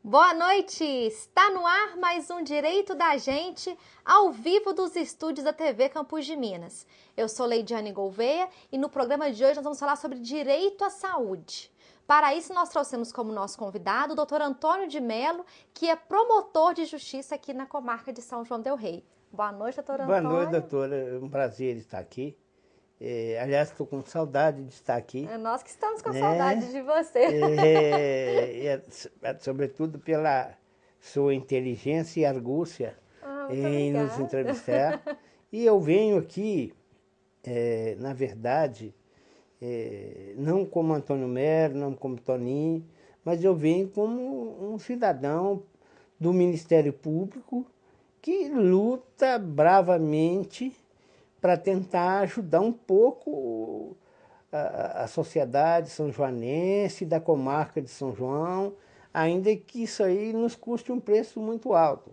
Boa noite! Está no ar mais um Direito da Gente, ao vivo dos estúdios da TV Campus de Minas. Eu sou Leidiane Gouveia e no programa de hoje nós vamos falar sobre direito à saúde. Para isso, nós trouxemos como nosso convidado o Dr. Antônio de Melo, que é promotor de justiça aqui na comarca de São João del Rei. Boa noite, doutor Boa Antônio. noite, doutora. É um prazer estar aqui. Aliás, estou com saudade de estar aqui. É nós que estamos com né? saudade de você. Sobretudo pela sua inteligência e argúcia Muito em nos obrigada. entrevistar. E eu venho aqui, na verdade, não como Antônio Melo, não como Toninho, mas eu venho como um cidadão do Ministério Público que luta bravamente para tentar ajudar um pouco a sociedade são-joanense, da comarca de São João, ainda que isso aí nos custe um preço muito alto.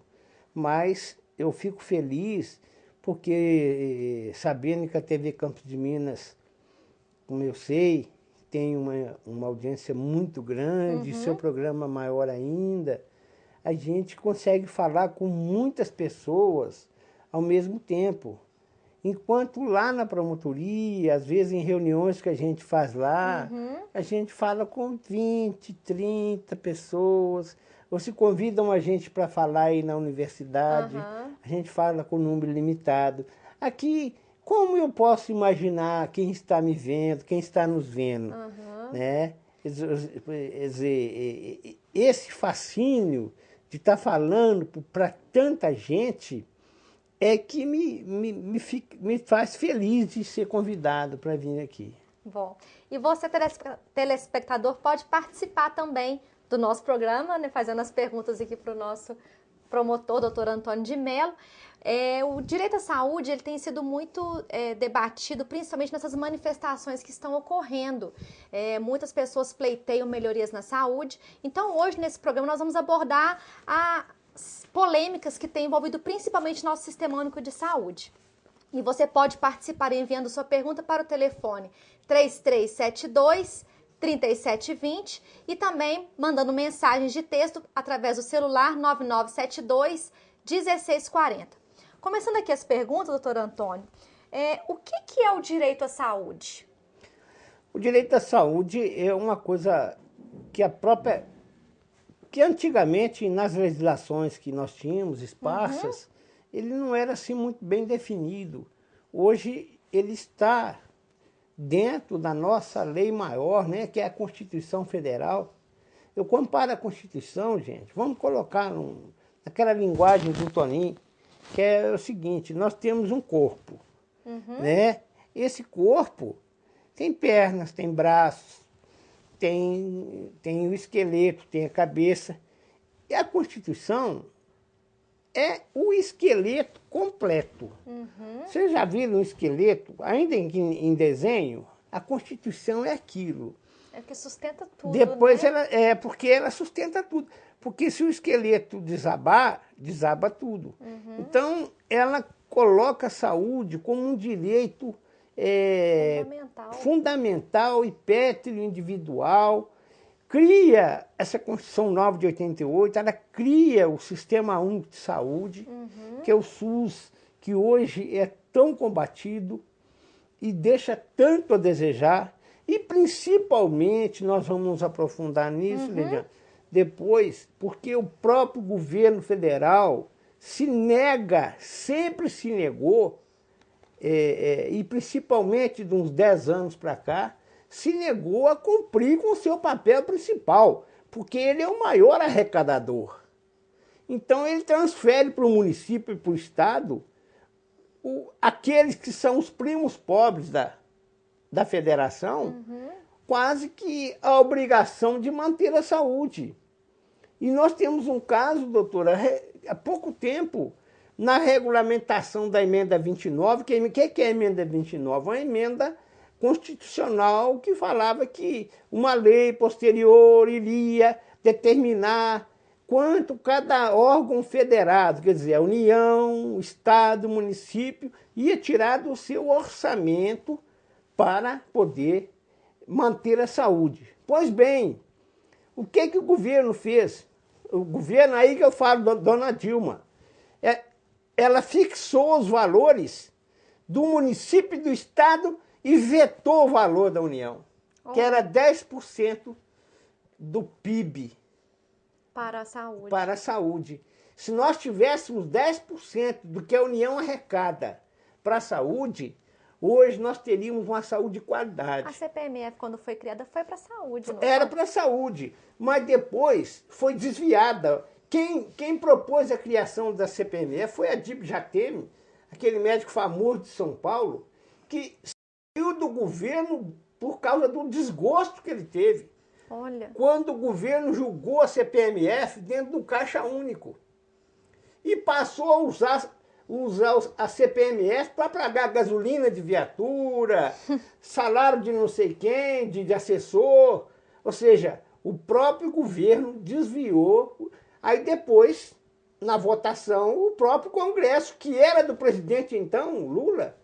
Mas eu fico feliz porque, sabendo que a TV Campos de Minas, como eu sei, tem uma audiência muito grande, seu programa maior ainda, a gente consegue falar com muitas pessoas ao mesmo tempo. Enquanto lá na promotoria, às vezes em reuniões que a gente faz lá, a gente fala com 20, 30 pessoas, ou se convidam a gente para falar aí na universidade, a gente fala com um número limitado. Aqui, como eu posso imaginar quem está me vendo, quem está nos vendo? Né? Esse fascínio de estar falando para tanta gente é que me faz feliz de ser convidado para vir aqui. Bom, e você, telespectador, pode participar também do nosso programa, né, fazendo as perguntas aqui para o nosso promotor, doutor Antônio de Melo. O direito à saúde ele tem sido muito debatido, principalmente nessas manifestações que estão ocorrendo. Muitas pessoas pleiteiam melhorias na saúde. Então, hoje, nesse programa, nós vamos abordar as polêmicas que têm envolvido principalmente nosso Sistema Único de Saúde. E você pode participar enviando sua pergunta para o telefone 3372-3720 e também mandando mensagens de texto através do celular 9972-1640. Começando aqui as perguntas, doutor Antônio, o que é o direito à saúde? O direito à saúde é uma coisa que que antigamente, nas legislações que nós tínhamos, esparsas, ele não era assim muito bem definido. Hoje ele está dentro da nossa lei maior, né, que é a Constituição Federal. Eu comparo a Constituição, gente, vamos colocar naquela linguagem do Toninho, que é o seguinte: nós temos um corpo, né? Esse corpo tem pernas, tem braços, tem o esqueleto, tem a cabeça. E a Constituição é o esqueleto completo. Vocês já viram um esqueleto, ainda em desenho? A Constituição é aquilo. É que sustenta tudo, Depois né? porque ela sustenta tudo. Porque se o esqueleto desabar, desaba tudo. Então, ela coloca a saúde como um direito fundamental e pétreo individual. Cria essa Constituição Nova de 88, ela cria o Sistema Único de Saúde, que é o SUS, que hoje é tão combatido e deixa tanto a desejar. E principalmente, nós vamos nos aprofundar nisso, Lidiane, depois, porque o próprio governo federal se nega, sempre se negou, e principalmente de uns 10 anos para cá, se negou a cumprir com o seu papel principal, porque ele é o maior arrecadador. Então ele transfere para o município e para o estado aqueles que são os primos pobres da federação, quase que a obrigação de manter a saúde. E nós temos um caso, doutora, há pouco tempo, na regulamentação da emenda 29, que é a emenda 29? Uma emenda constitucional que falava que uma lei posterior iria determinar quanto cada órgão federado, quer dizer, a União, o Estado, o município, ia tirar do seu orçamento para poder manter a saúde. Pois bem, o que o governo fez? o governo, aí que eu falo, dona Dilma, ela fixou os valores do município e do estado e vetou o valor da União, que era 10% do PIB. Para a saúde. Para a saúde. Se nós tivéssemos 10% do que a União arrecada para a saúde, hoje nós teríamos uma saúde de qualidade. A CPMF, quando foi criada, foi para a saúde, não Era foi? para a saúde, mas depois foi desviada. Quem propôs a criação da CPMF foi Adílio Jateme, aquele médico famoso de São Paulo, que saiu do governo por causa do desgosto que ele teve. Olha. Quando o governo julgou a CPMF dentro do Caixa Único. E passou a usar a CPMF para pagar gasolina de viatura, salário de não sei quem, de assessor. Ou seja, o próprio governo desviou. Aí depois, na votação, o próprio Congresso, que era do presidente então, Lula,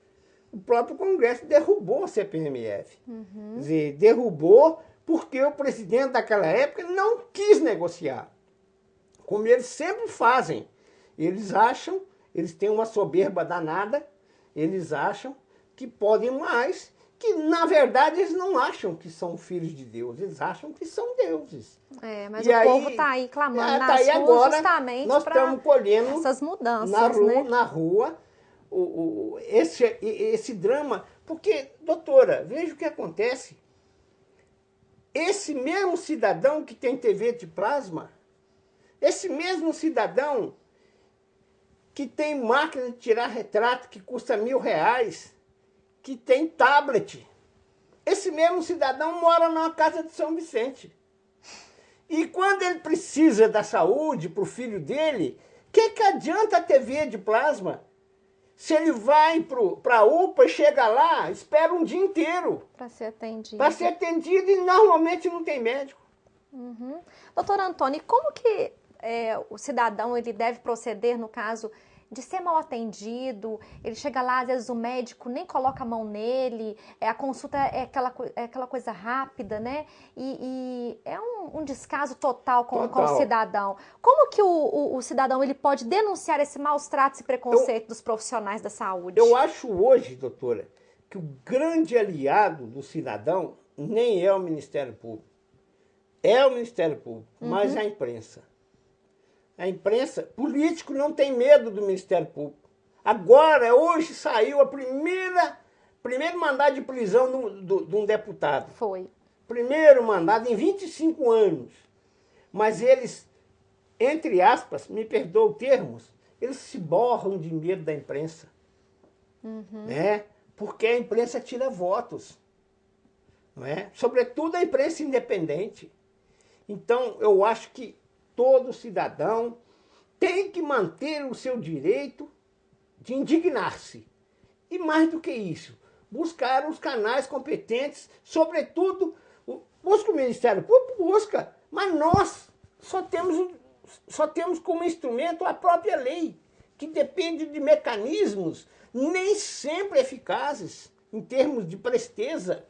o próprio Congresso derrubou a CPMF. Quer dizer, derrubou porque o presidente daquela época não quis negociar. Como eles sempre fazem. Eles acham, eles têm uma soberba danada, eles acham que podem mais, que na verdade eles não acham que são filhos de Deus, eles acham que são deuses. Mas e o povo está aí clamando nas ruas agora, justamente nós estamos colhendo essas mudanças, na rua esse drama. Porque, doutora, veja o que acontece. Esse mesmo cidadão que tem TV de plasma, esse mesmo cidadão que tem máquina de tirar retrato que custa R$1.000, que tem tablet, esse mesmo cidadão mora numa casa de São Vicente. E quando ele precisa da saúde para o filho dele, o que adianta a TV de plasma? Se ele vai para a UPA e chega lá, espera um dia inteiro. Para ser atendido. Para ser atendido e normalmente não tem médico. Doutor Antônio, como que o cidadão ele deve proceder no caso de ser mal atendido? Ele chega lá, às vezes o médico nem coloca a mão nele, a consulta é aquela coisa rápida, né? E é um descaso total com o cidadão. Como que o cidadão ele pode denunciar esse maus tratos e preconceito dos profissionais da saúde? Eu acho hoje, doutora, que o grande aliado do cidadão nem é o Ministério Público. É o Ministério Público, mas é a imprensa. A imprensa, político não tem medo do Ministério Público. Agora, hoje saiu primeiro mandado de prisão de um deputado. Foi. Primeiro mandado em 25 anos. Mas eles, entre aspas, me perdoam termos, eles se borram de medo da imprensa. Né? Porque a imprensa tira votos. Não é? Sobretudo a imprensa independente. Então, eu acho que todo cidadão tem que manter o seu direito de indignar-se. E mais do que isso, buscar os canais competentes, sobretudo, busca o Ministério Público, busca, mas nós só temos como instrumento a própria lei, que depende de mecanismos nem sempre eficazes em termos de presteza.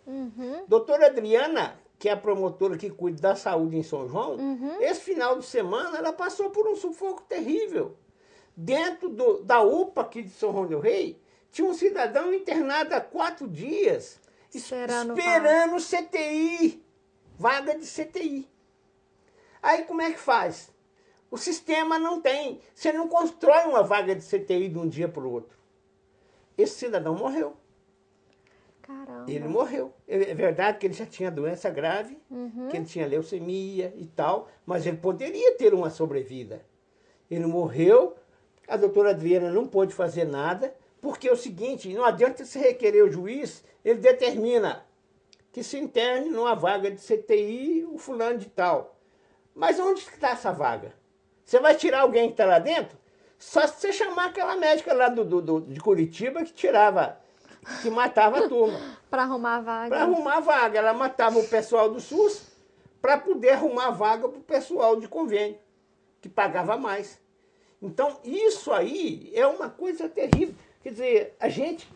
Doutora Adriana, que é a promotora que cuida da saúde em São João, esse final de semana ela passou por um sufoco terrível. Dentro da UPA aqui de São João del Rei, tinha um cidadão internado há 4 dias, esperando CTI, vaga de CTI. Aí como é que faz? O sistema não tem. Você não constrói uma vaga de CTI de um dia para o outro. Esse cidadão morreu. Caramba. Ele morreu. É verdade que ele já tinha doença grave, que ele tinha leucemia e tal, mas ele poderia ter uma sobrevida. Ele morreu, a doutora Adriana não pôde fazer nada, porque é o seguinte, não adianta se requerer o juiz, ele determina que se interne numa vaga de CTI o fulano de tal. Mas onde está essa vaga? Você vai tirar alguém que está lá dentro? Só se você chamar aquela médica lá de Curitiba que matava a turma. Para arrumar a vaga. Para arrumar a vaga. Ela matava o pessoal do SUS para poder arrumar a vaga para o pessoal de convênio, que pagava mais. Então, isso aí é uma coisa terrível. Quer dizer, a gente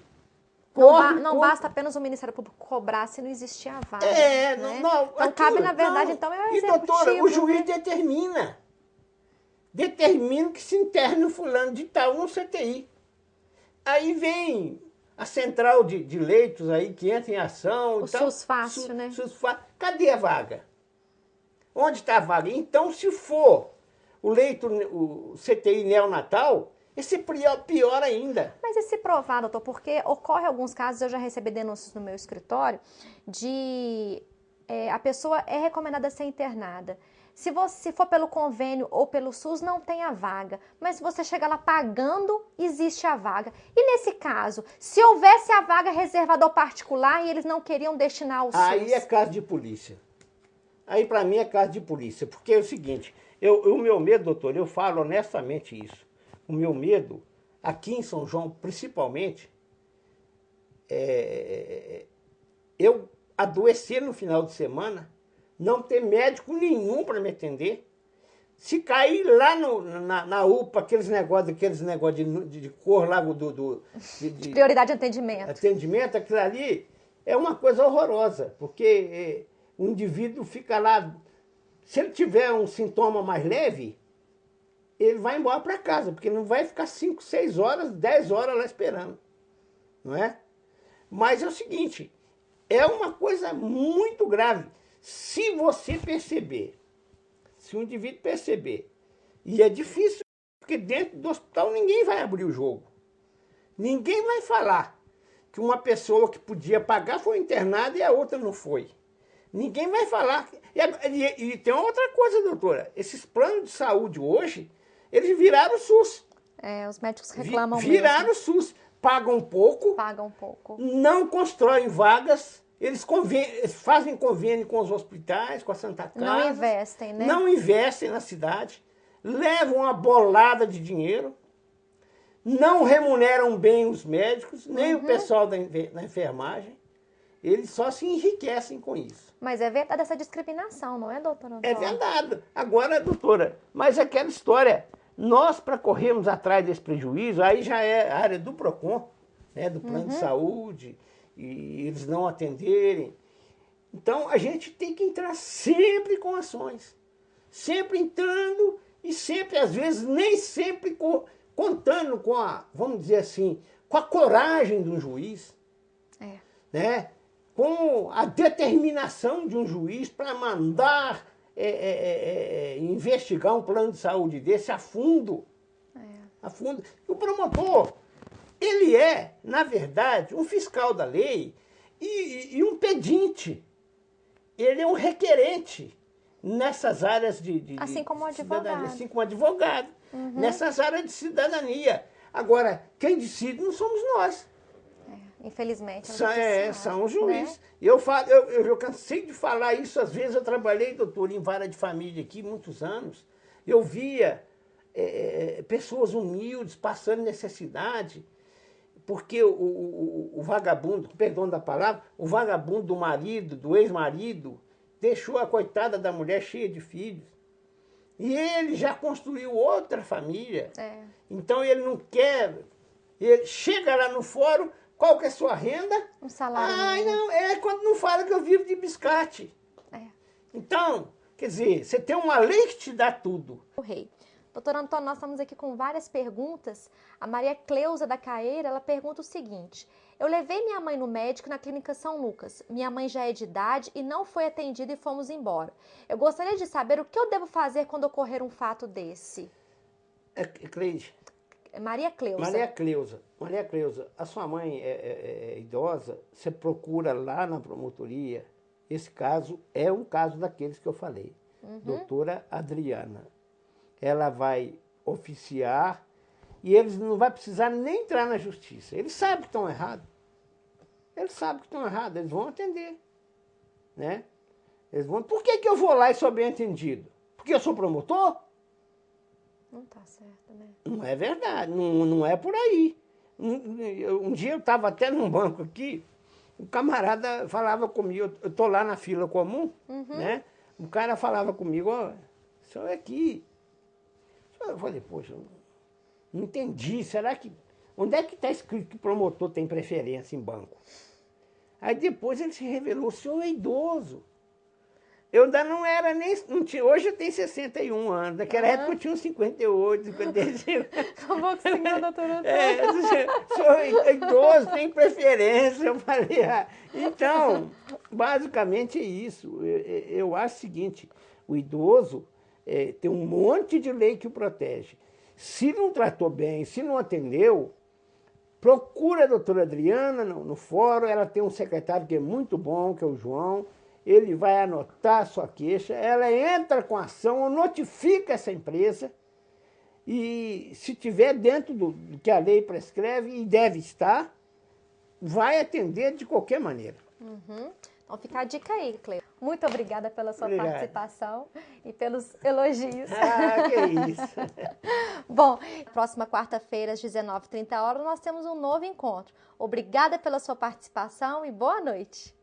não basta apenas o Ministério Público cobrar se não existir a vaga. Né? Então, cabe, na verdade, então, é o executivo. E, doutora, o juiz determina. determino que se interne o fulano de tal no CTI. Aí vem a central de leitos aí que entra em ação. O SUS fácil, né? SUS fácil. Cadê a vaga? Onde está a vaga? Então, se for o leito, o CTI neonatal, esse é pior ainda. Mas e se provar, doutor? Porque ocorre alguns casos, eu já recebi denúncias no meu escritório, de a pessoa é recomendada ser internada. Se for pelo convênio ou pelo SUS, não tem a vaga. Mas se você chegar lá pagando, existe a vaga. E nesse caso, se houvesse a vaga reservada ao particular e eles não queriam destinar ao SUS? Aí é caso de polícia. Aí para mim é caso de polícia. Porque é o seguinte, o meu medo, doutor, eu falo honestamente isso. O meu medo, aqui em São João, principalmente, eu adoecer no final de semana, não ter médico nenhum para me atender. Se cair lá na UPA, aqueles negócios de cor lá de prioridade de atendimento. Atendimento, aquilo ali é uma coisa horrorosa, porque o indivíduo fica lá, se ele tiver um sintoma mais leve, ele vai embora para casa, porque não vai ficar 5, 6 horas, 10 horas lá esperando, não é? Mas é o seguinte, é uma coisa muito grave. Se você perceber, se o indivíduo perceber, e é difícil, porque dentro do hospital ninguém vai abrir o jogo. Ninguém vai falar que uma pessoa que podia pagar foi internada e a outra não foi. Ninguém vai falar. E tem uma outra coisa, doutora. Esses planos de saúde hoje, eles viraram o SUS. Os médicos reclamam viraram mesmo. o SUS. Pagam pouco. Pagam pouco. Não constroem vagas. Eles fazem convênio com os hospitais, com a Santa Casa. Não investem, né? Não investem na cidade. Levam uma bolada de dinheiro. Não remuneram bem os médicos, nem o pessoal da enfermagem. Eles só se enriquecem com isso. Mas é verdade essa discriminação, não é, doutora Antônia? É verdade. Agora, doutora, mas aquela história, nós para corrermos atrás desse prejuízo, aí já é a área do PROCON, né, do plano de saúde, e eles não atenderem. Então, a gente tem que entrar sempre com ações. Sempre entrando e sempre, às vezes, nem sempre contando com a, vamos dizer assim, com a coragem de um juiz. Né? Com a determinação de um juiz para mandar investigar um plano de saúde desse a fundo. A fundo. O promotor, ele é, na verdade, um fiscal da lei e um pedinte. Ele é um requerente nessas áreas assim como advogado. Assim como advogado. Nessas áreas de cidadania. Agora, quem decide não somos nós. Infelizmente. São os juízes. Né? Eu cansei de falar isso, às vezes eu trabalhei, doutor, em vara de família aqui, muitos anos. Eu via pessoas humildes passando necessidade, porque o vagabundo, perdão da palavra, o vagabundo do marido, do ex-marido, deixou a coitada da mulher cheia de filhos. E ele já construiu outra família. Então ele não quer. Ele chega lá no fórum. Qual que é a sua renda? Um salário. Não, quando não fala que eu vivo de biscate. Então, quer dizer, você tem uma lei que te dá tudo. O rei. Doutor Antônio, nós estamos aqui com várias perguntas. A Maria Cleusa da Caeira, ela pergunta o seguinte: eu levei minha mãe no médico na clínica São Lucas. Minha mãe já é de idade e não foi atendida e fomos embora. Eu gostaria de saber o que eu devo fazer quando ocorrer um fato desse. Cleide. Maria Cleusa. Maria Cleusa, a sua mãe é idosa, você procura lá na promotoria. Esse caso é um caso daqueles que eu falei. Doutora Adriana. Ela vai oficiar e eles não vão precisar nem entrar na justiça. Eles sabem que estão errados. Eles vão atender. Né? Por que eu vou lá e sou bem atendido? Porque eu sou promotor? Não está certo, né? Não é verdade, não é por aí. Um dia eu estava até num banco aqui, o camarada falava comigo, eu estou lá na fila comum, né? O cara falava comigo, ó, o senhor é aqui. Eu falei, poxa, não entendi, será que... Onde é que está escrito que promotor tem preferência em banco? Aí depois ele se revelou, o senhor é idoso. Eu ainda não era nem... Não tinha, hoje eu tenho 61 anos. Naquela época eu tinha uns 58, 55. Como que o senhor, doutor Antônio? Sou idoso, tem preferência. Eu falei, então, basicamente é isso. Eu acho o seguinte, o idoso tem um monte de lei que o protege. Se não tratou bem, se não atendeu, procura a doutora Adriana no fórum, ela tem um secretário que é muito bom, que é o João, ele vai anotar a sua queixa, ela entra com ação, notifica essa empresa e se tiver dentro do que a lei prescreve, e deve estar, vai atender de qualquer maneira. Então fica a dica aí, Cleio. Muito obrigada pela sua participação e pelos elogios. Que isso. Bom, próxima quarta-feira, às 19h30, nós temos um novo encontro. Obrigada pela sua participação e boa noite.